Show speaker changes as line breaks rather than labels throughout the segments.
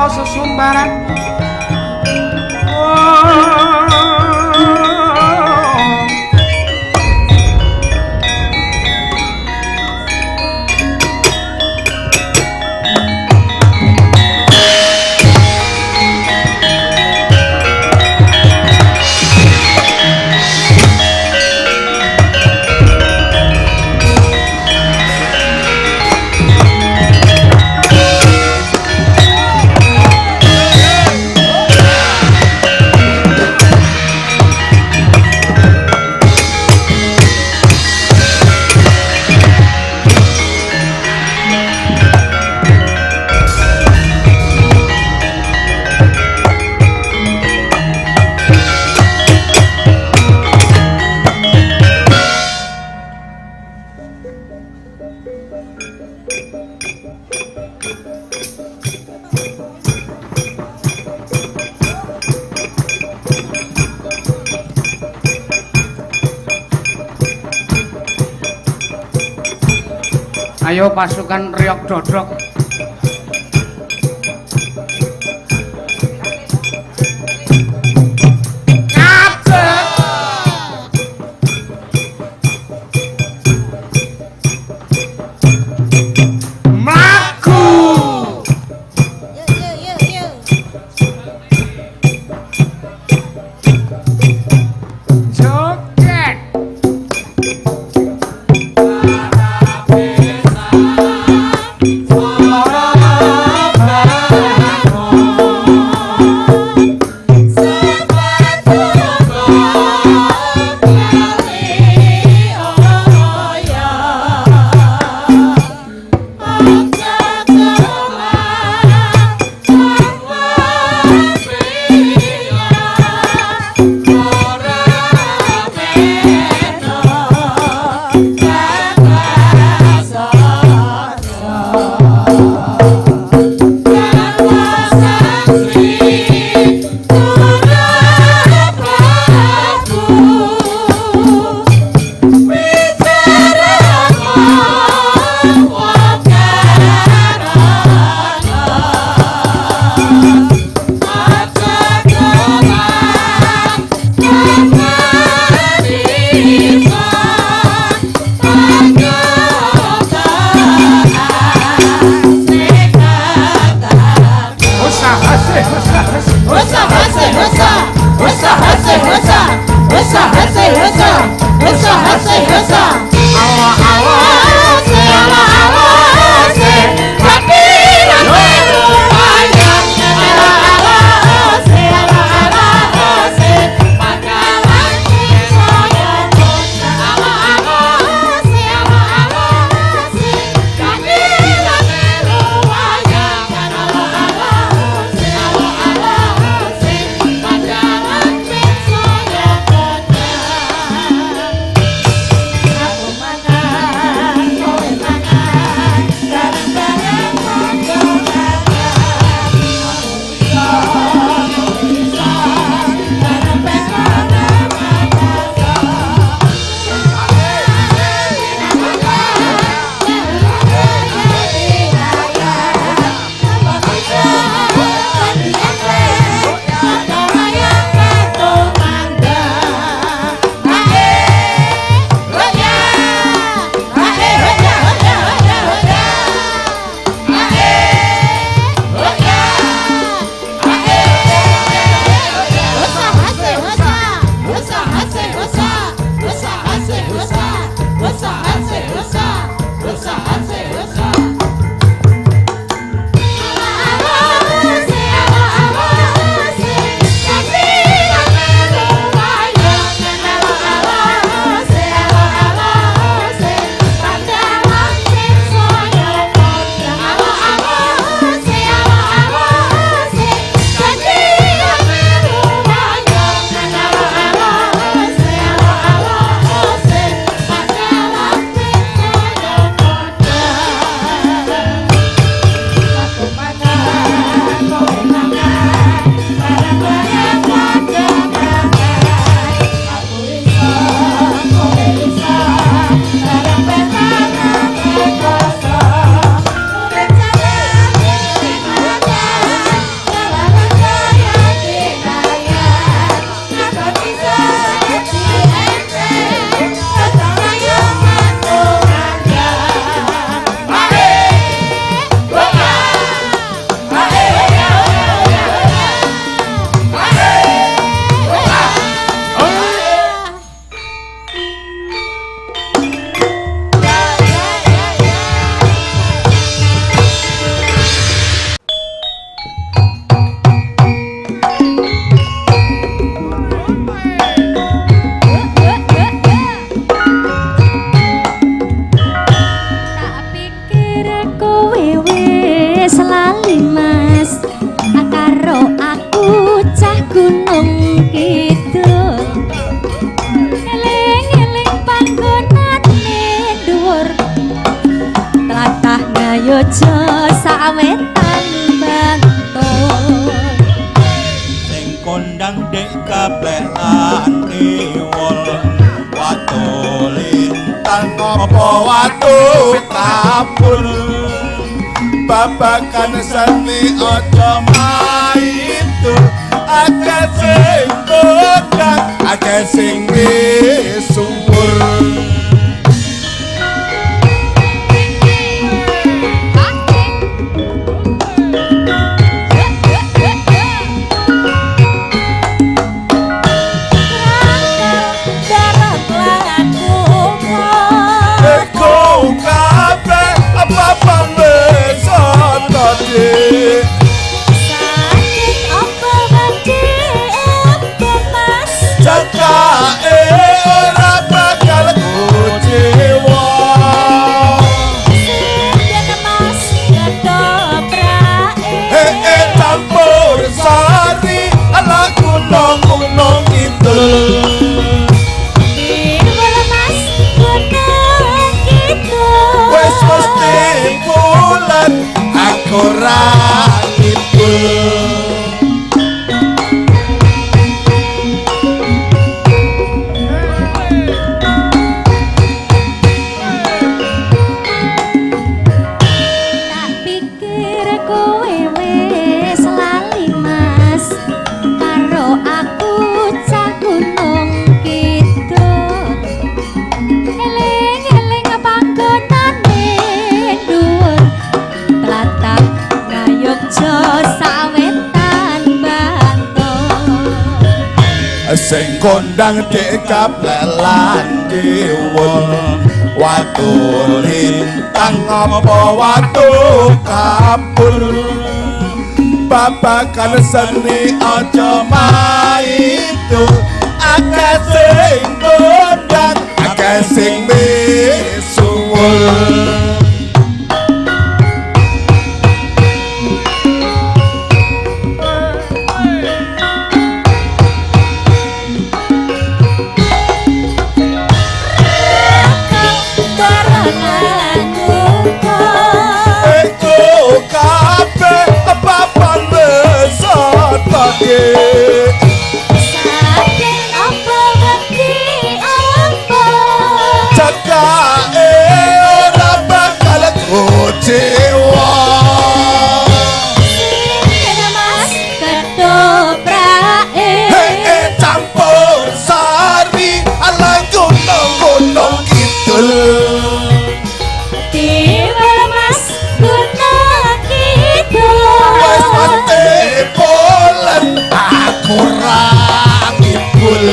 sesumbaran. Ayo pasukan Riok Dodrok.
bojo sawetan bantul
sing kondang dek kablekan kiwol watu lintang apa watu kapul babakan seni aja maitu akeh sing kondang akeh sing misuwur
sakit apa mati apa mas
cakae ora bakal kucewa
sing mas kedoprae
campur sari ala gunung-gunung itu
Wala mas gunung gitu
wes mesti bulan aku rakipul
tak pikir kowe wis lali mas karo aku cah gunung kidul eling-eling panggonane dhuwur tlatah ngayogja sawetan bantul
sing kondang dek kablelan kiwul watu lintang apa watu kapul babakan seni aja maitu akeh sing kondang akeh sing misuwur
Saking apa wedi apa
cakae ora bakal kucewa
sing mas kedoprae
campur sari ala gunung-gunung kidul
Tiwal mas gunung kidul
wes mesti bulan aku rakipul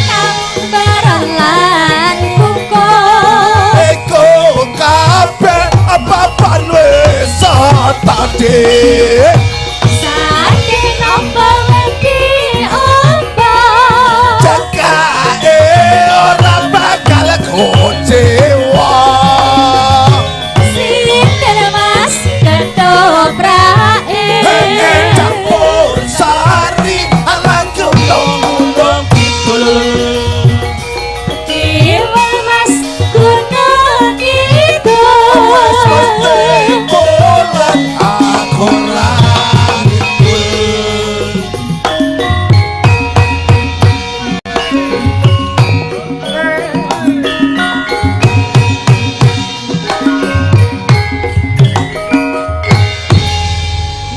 Kang bareng lan pukul
eko kabeh apa-apa wis tadi
Saking apa wedi apa
cakae ora bakal kucewa
Sing mas kedoprae
campur sari ala gunung-gunung kidul
Tiwal mas gunung kidul
wes mesti bulan aku rakipul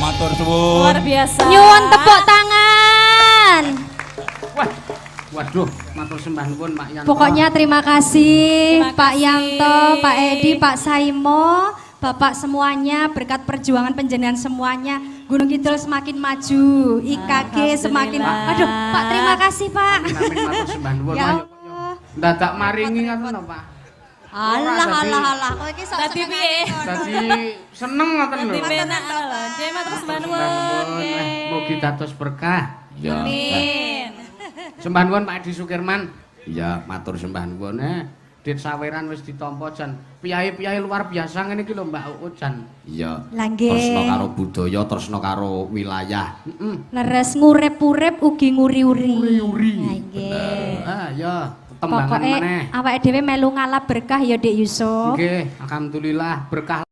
matur suwun
Luar biasa.
Nyuwun tepuk tangan.
Wah, waduh, matur sembah nuwun Pak Yanto.
Pokoknya terima kasih
Terima
Pak
kasih.
Yanto, Pak Edi, Pak Saimo, Bapak semuanya berkat perjuangan penjenengan semuanya Gunung Kidul semakin maju, IKG semakin
Alhamdulillah.
aduh Pak terima kasih Pak.
Amin, matur sembah nuwun.
Ya
Ayo,
Allah.
dadak maringi ngoten lho, Pak.
Alah kowe iki sok
Tadi piye?
Dadi seneng ngoten lho.
Tadi penak lho. Jadi matur sembah nuwun.
Nuwun, mugi dados berkah.
Ya.
Amin.
Sembah nuwun Pak Edi Sukirman. Iya, matur sembah nuwun. Dit saweran wis ditampa jan. Piyayi-piyayi luar biasa ngene iki lho Mbak Uut jan.
Iya.
Lah nggih.
Tresno karo budaya, tresno karo wilayah.
Leres ngurip-urip ugi nguri-uri.
Nguri-uri.
Lah nggih.
Ah, ya. tembangan
Pokoke
maneh.
awake dhewe melu ngalap berkah ya Dik Yusuf.
Nggih, alhamdulillah berkah